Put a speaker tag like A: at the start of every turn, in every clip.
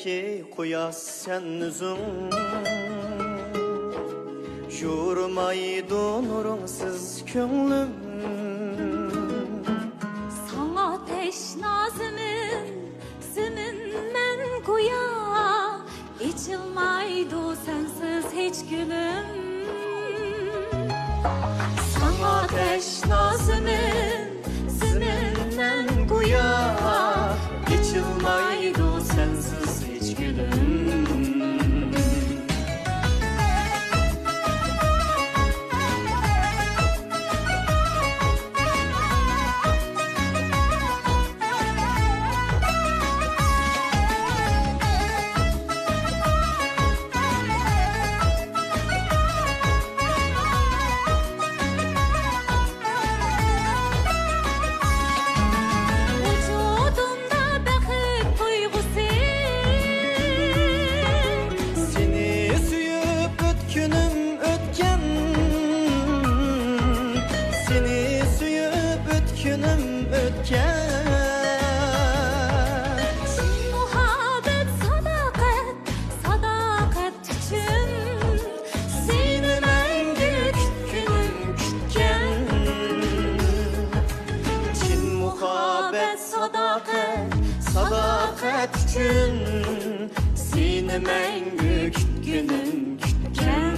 A: ki kuyas sen üzüm. Yurmaydı nurungsuz köngülüm.
B: Sana teşnazımın sümünden kuya, içilmaydı sensiz hiç gülüm. Sana teşnazımın sümünden kuya,
A: İçilmaydı sensiz hiç gülüm. Sadakat için seni məngü kütgünüm kütken.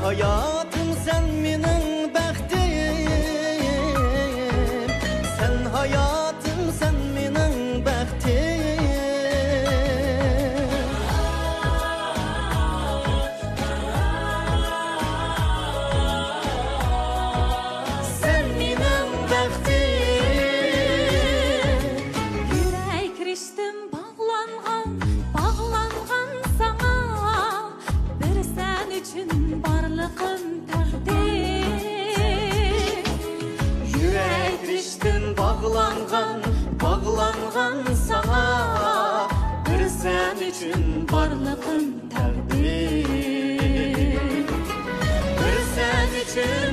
A: Hayatım sen benim bəxtim, sen hayatım sen benim bəxtim. Sen benim bəxtim.
B: Yürek riştim bağlanğan sana, bir sen için barlıqım təqdir.
A: Yürek riştin bağlanğan sana, bir sen için
B: Barlıqım təqdir.
A: bir sen için